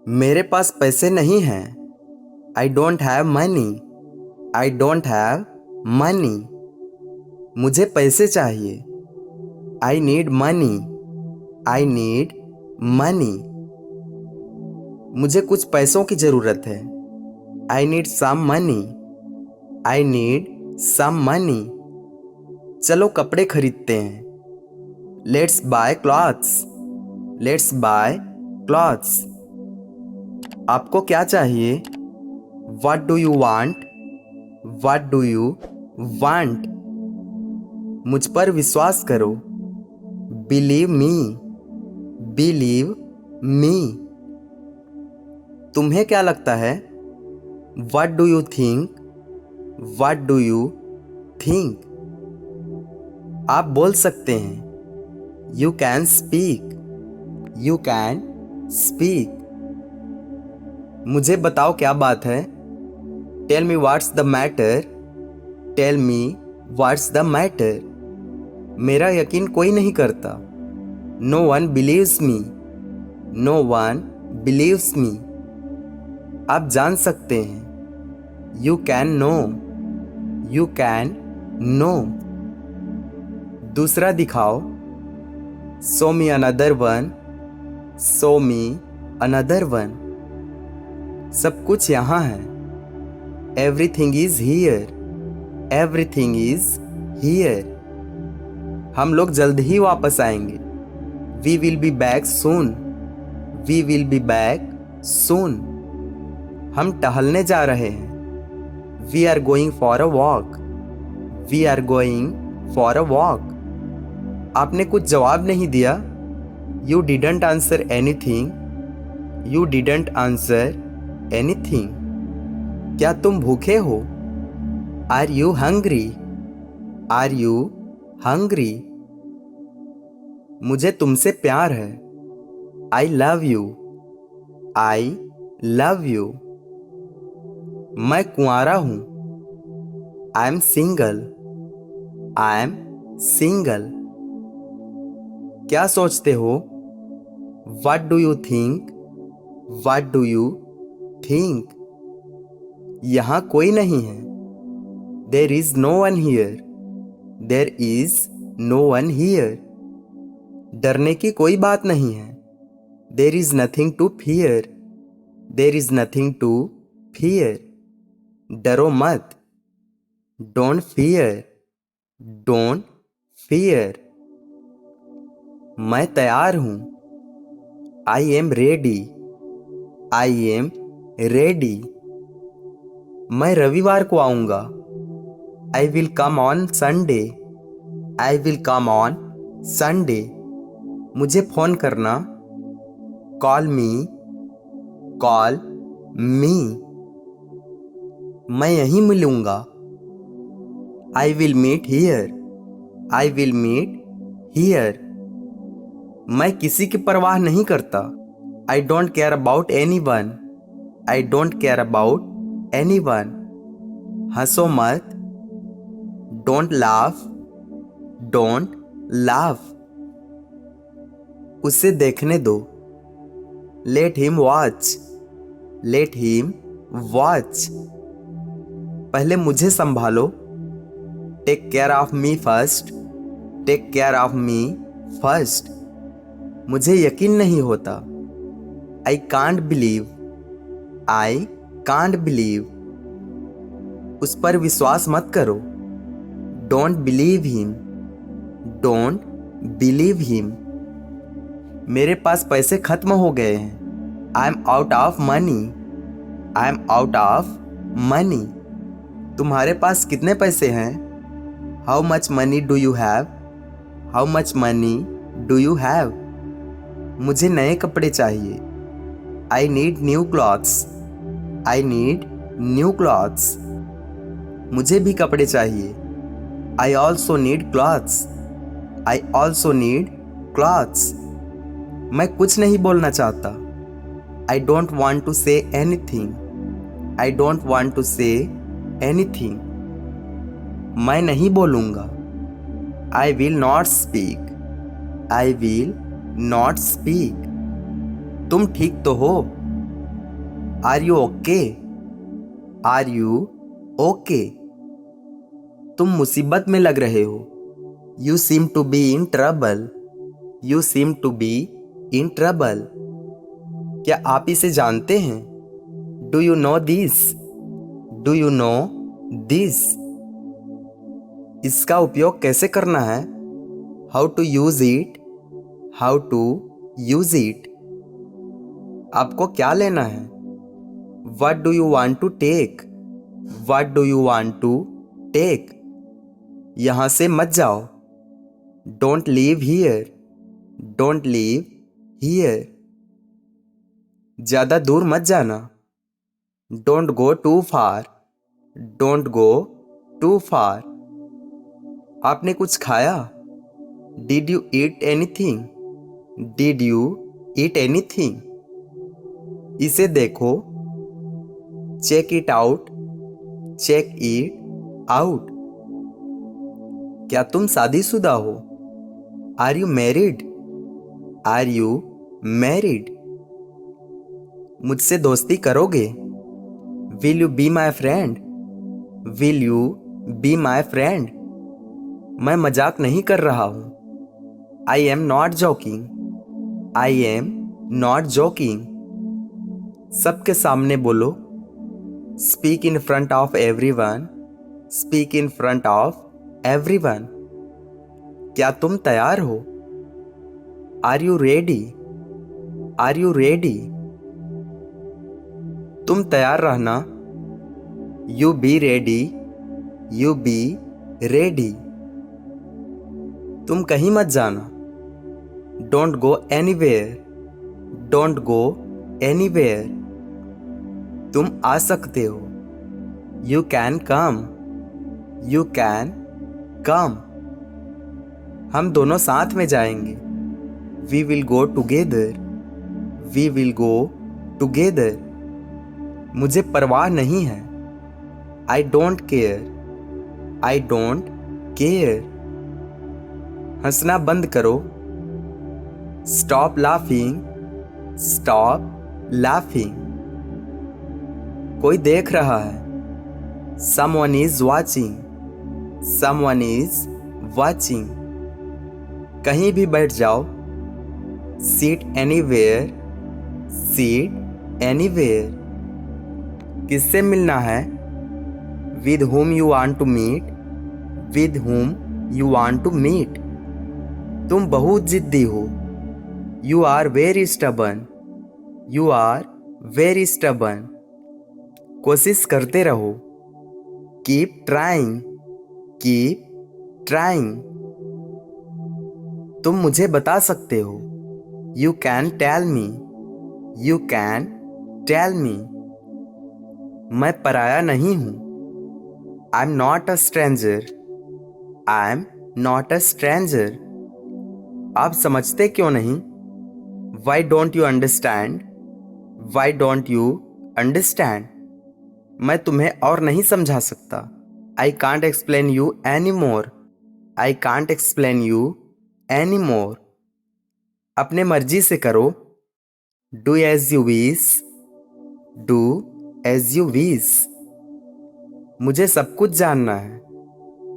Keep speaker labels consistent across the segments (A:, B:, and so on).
A: मेरे पास पैसे नहीं हैं। I don't have money. I don't have money. मुझे पैसे चाहिए। I need money. I need money. मुझे कुछ पैसों की ज़रूरत है। I need some money. I need some money. चलो कपड़े खरीदते हैं। Let's buy clothes. Let's buy clothes. आपको क्या चाहिए? What do you want? What do you want? मुझ पर विश्वास करो। Believe me. Believe me. तुम्हें क्या लगता है? What do you think? What do you think? आप बोल सकते हैं। You can speak. You can speak. मुझे बताओ क्या बात है? Tell me what's the matter. Tell me what's the matter. मेरा यकीन कोई नहीं करता। No one believes me. No one believes me. आप जान सकते हैं। You can know. You can know. दूसरा दिखाओ। Show me another one. Show me another one. सब कुछ यहाँ है। Everything is here. Everything is here. हम लोग जल्द ही वापस आएंगे। We will be back soon. We will be back soon. हम टहलने जा रहे हैं। We are going for a walk. We are going for a walk. आपने कुछ जवाब नहीं दिया। You didn't answer anything. You didn't answer anything. क्या तुम भूखे हो? Are you hungry? Are you hungry? मुझे तुमसे प्यार है। I love you. I love you. मैं कुंवारा हूँ। I am single. I am single. क्या सोचते हो? What do you think? What do you think? यहाँ कोई नहीं है। There is no one here. There is no one here. डरने की कोई बात नहीं है। There is nothing to fear. There is nothing to fear. डरो मत। Don't fear. Don't fear. मैं तैयार हूँ। I am ready. I am ready. मैं रविवार को आऊँगा। I will come on Sunday. I will come on Sunday. मुझे फ़ोन करना। Call me. Call me. मैं यहीं मिलूँगा। I will meet here. I will meet here. मैं किसी की परवाह नहीं करता। I don't care about anyone. I don't care about anyone. हंसो मत। Don't laugh. Don't laugh. उसे देखने दो। Let him watch. Let him watch. पहले मुझे संभालो। Take care of me first. Take care of me first. मुझे यकीन नहीं होता। I can't believe. I can't believe. उस पर विश्वास मत करो। Don't believe him. Don't believe him. मेरे पास पैसे खत्म हो गए हैं। I am out of money. I am out of money. तुम्हारे पास कितने पैसे हैं? How much money do you have? How much money do you have? मुझे नए कपड़े चाहिए। I need new clothes. I need new clothes. मुझे भी कपड़े चाहिए। I also need clothes. I also need clothes. मैं कुछ नहीं बोलना चाहता। I don't want to say anything. I don't want to say anything. मैं नहीं बोलूँगा। I will not speak. I will not speak. तुम ठीक तो हो? Are you okay? Are you okay? तुम मुसीबत में लग रहे हो। You seem to be in trouble. You seem to be in trouble. क्या आप इसे जानते हैं? Do you know this? Do you know this? इसका उपयोग कैसे करना है? How to use it? How to use it? आपको क्या लेना है? What do you want to take? What do you want to take? यहां से मत जाओ। Don't leave here. Don't leave here. ज्यादा दूर मत जाना। Don't go too far. Don't go too far. आपने कुछ खाया? Did you eat anything? Did you eat anything? इसे देखो। Check it out. Check it out. क्या तुम शादीशुदा हो? Are you married? Are you married? मुझसे दोस्ती करोगे? Will you be my friend? Will you be my friend? मैं मजाक नहीं कर रहा हूं। I am not joking. I am not joking. सबके सामने बोलो। Speak in front of everyone. Speak in front of everyone. क्या तुम तैयार हो? Are you ready? Are you ready? तुम तैयार रहना। You be ready. You be ready. तुम कहीं मत जाना। Don't go anywhere. Don't go anywhere. तुम आ सकते हो। You can come. You can come. हम दोनों साथ में जाएंगे। We will go together. We will go together. मुझे परवाह नहीं है। I don't care. I don't care. हंसना बंद करो। Stop laughing. Stop laughing. कोई देख रहा है। Someone is watching. Someone is watching. कहीं भी बैठ जाओ। Sit anywhere. Sit anywhere. किससे मिलना है? With whom you want to meet. With whom you want to meet. तुम बहुत जिद्दी हो। You are very stubborn. You are very stubborn. कोशिश करते रहो। Keep trying. Keep trying. तुम मुझे बता सकते हो। You can tell me. You can tell me. मैं पराया नहीं हूं। I'm not a stranger. I'm not a stranger. आप समझते क्यों नहीं? Why don't you understand? Why don't you understand? मैं तुम्हें और नहीं समझा सकता। I can't explain you anymore. I can't explain you anymore. अपने मर्जी से करो। Do as you wish. Do as you wish. मुझे सब कुछ जानना है।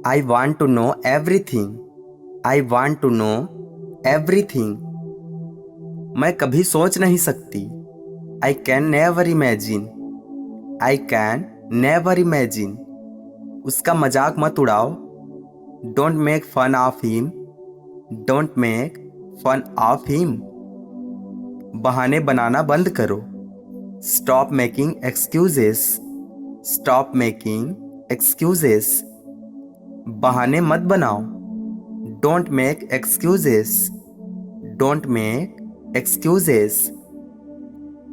A: I want to know everything. I want to know everything. मैं कभी सोच नहीं सकती। I can never imagine. I can never imagine. उसका मजाक मत उड़ाओ। Don't make fun of him. Don't make fun of him. बहाने बनाना बंद करो। Stop making excuses. Stop making excuses. बहाने मत बनाओ। Don't make excuses. Don't make excuses.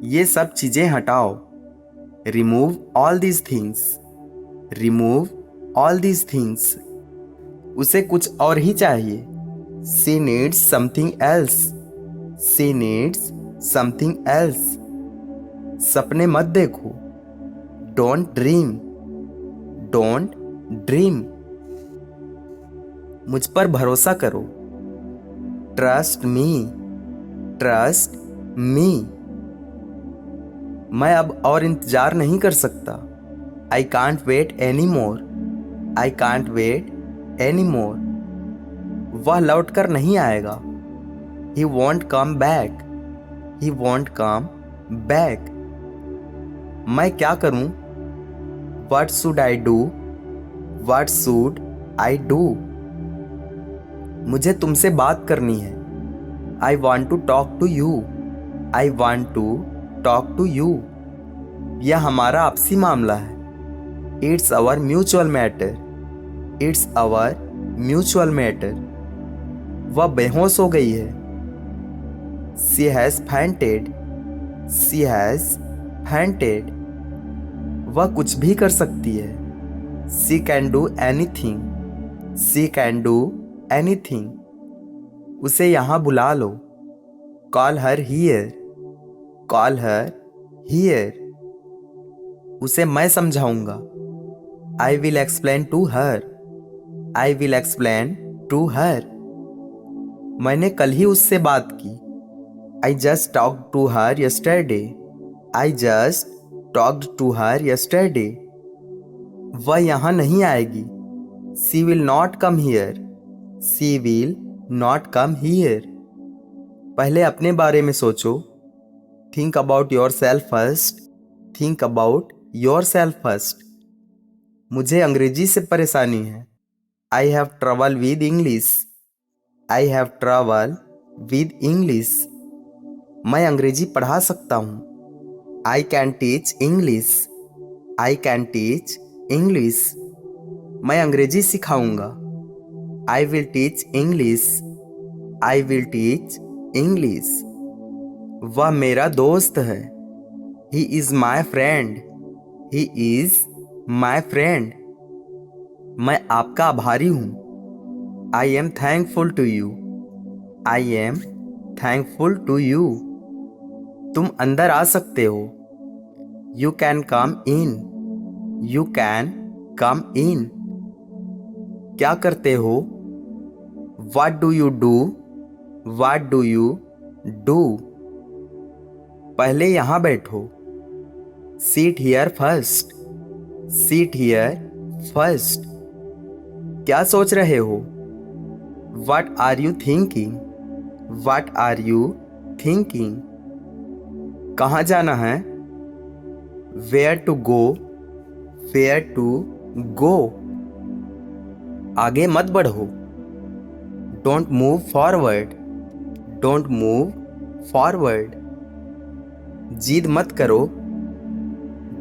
A: ये सब चीजें हटाओ। Remove all these things. Remove all these things. उसे कुछ और ही चाहिए। She needs something else. She needs something else. सपने मत देखो। Don't dream. Don't dream. मुझ पर भरोसा करो। Trust me. Trust me. मैं अब और इंतजार नहीं कर सकता। I can't wait any more. I can't wait any more. वह लौट कर नहीं आएगा। He won't come back. He won't come back. मैं क्या करूं? What should I do? What should I do? मुझे तुमसे बात करनी है। I want to talk to you. I want to talk to you. यह हमारा आपसी मामला है। It's our mutual matter. It's our mutual matter. वह बेहोश हो गई है। She has fainted. She has fainted. वह कुछ भी कर सकती है। She can do anything. She can do anything. उसे यहाँ बुला लो। Call her here. Call her here. उसे मैं समझाऊंगा। I will explain to her. I will explain to her. मैंने कल ही उससे बात की। I just talked to her yesterday. I just talked to her yesterday. वह यहाँ नहीं आएगी। She will not come here. She will not come here. पहले अपने बारे में सोचो। Think about your self first. Think about your self first. मुझे अंग्रेजी से परेशानी है। I have trouble with English. I have trouble with English. मैं अंग्रेजी पढ़ा सकता हूँ। I can teach English. I can teach English. मैं अंग्रेजी सिखाऊंगा। I will teach English. I will teach English. वह मेरा दोस्त है। He is my friend. He is my friend. मैं आपका आभारी हूँ। I am thankful to you. I am thankful to you. तुम अंदर आ सकते हो। You can come in. You can come in. क्या करते हो? What do you do? What do you do? पहले यहाँ बैठो। Sit here first. Sit here first. क्या सोच रहे हो? What are you thinking? What are you thinking? कहाँ जाना है? Where to go? Where to go? आगे मत बढ़ो। Don't move forward. Don't move forward. जिद मत करो।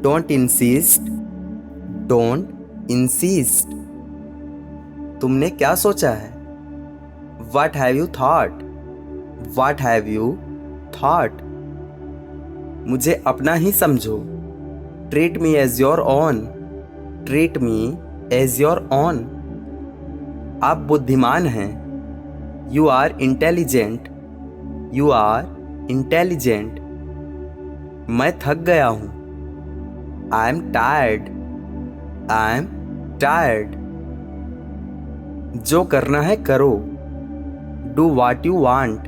A: Don't insist. Don't insist. तुमने क्या सोचा है? What have you thought? What have you thought? मुझे अपना ही समझो। Treat me as your own. Treat me as your own. आप बुद्धिमान हैं। You are intelligent. You are intelligent. मैं थक गया हूँ। I am tired. I am tired. जो करना है करो। Do what you want.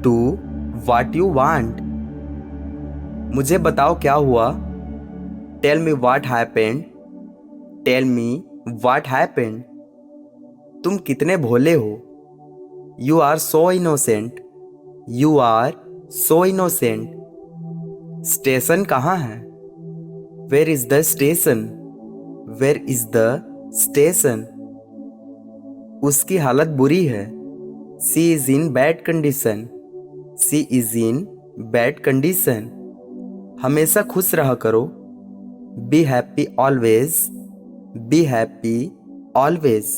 A: Do what you want. मुझे बताओ क्या हुआ। Tell me what happened. Tell me what happened. तुम कितने भोले हो। You are so innocent. You are so innocent. Station कहाँ है? Where is the station? Where is the station? उसकी हालत बुरी है। She is in bad condition. She is in bad condition. हमेशा खुश रहा करो। Be happy always. Be happy always.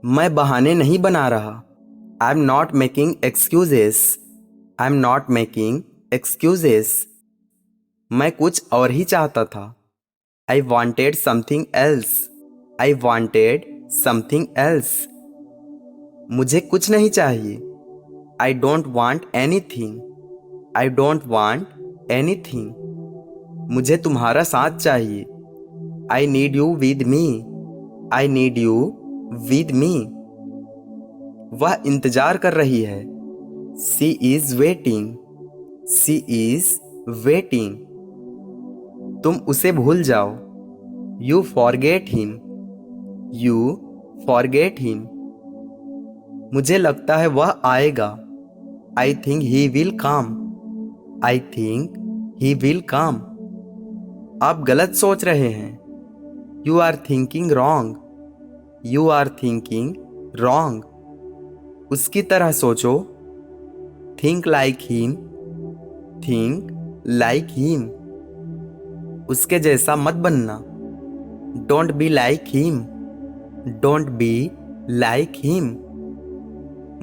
A: मैं बहाने नहीं बना रहा। I'm not making excuses. I'm not making excuses. मैं कुछ और ही चाहता था। I wanted something else. I wanted something else. मुझे कुछ नहीं चाहिए। I don't want anything. I don't want anything. मुझे तुम्हारा साथ चाहिए। I need you with me. I need you with me. वह इंतजार कर रही है। She is waiting. She is waiting. तुम उसे भूल जाओ। You forget him. You forget him. मुझे लगता है वह आएगा। I think he will come. I think he will come. आप गलत सोच रहे हैं। You are thinking wrong. You are thinking wrong. उसकी तरह सोचो। Think like him. Think like him. उसके जैसा मत बनना। Don't be like him. Don't be like him.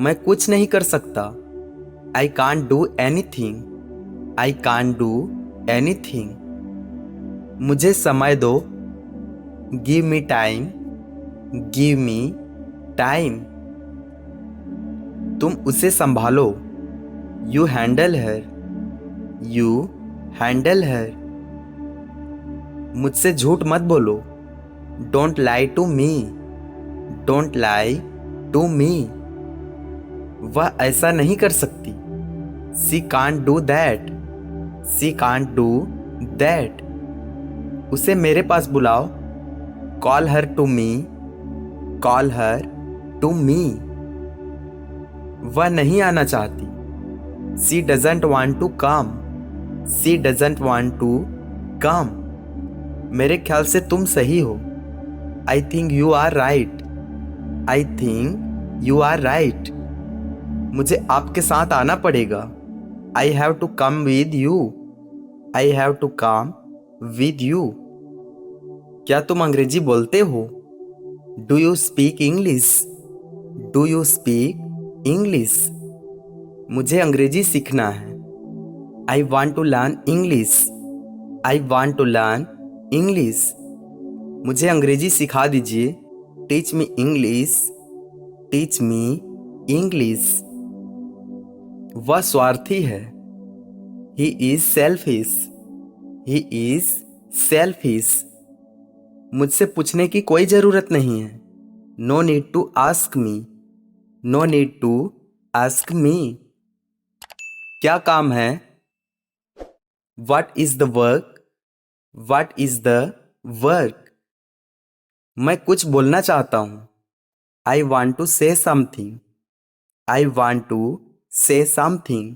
A: मैं कुछ नहीं कर सकता। I can't do anything. I can't do anything. मुझे समय दो। Give me time. Give me time. तुम उसे संभालो। You handle her. You handle her. मुझसे झूठ मत बोलो। Don't lie to me. Don't lie to me. वह ऐसा नहीं कर सकती। She can't do that. She can't do that. उसे मेरे पास बुलाओ। Call her to me. Call her to me. वह नहीं आना चाहती। She doesn't want to come. She doesn't want to come. मेरे ख्याल से तुम सही हो। I think you are right. I think you are right. मुझे आपके साथ आना पड़ेगा। I have to come with you. I have to come with you. क्या तुम अंग्रेजी बोलते हो? Do you speak English? Do you speak English? मुझे अंग्रेजी सीखना है। I want to learn English. I want to learn English. मुझे अंग्रेजी सिखा दीजिए। Teach me English. Teach me English. वह स्वार्थी है। He is selfish. He is selfish. मुझसे पूछने की कोई जरूरत नहीं है। No need to ask me. No need to ask me. क्या काम है? What is the work? What is the work? मैं कुछ बोलना चाहता हूं। I want to say something. I want to say something.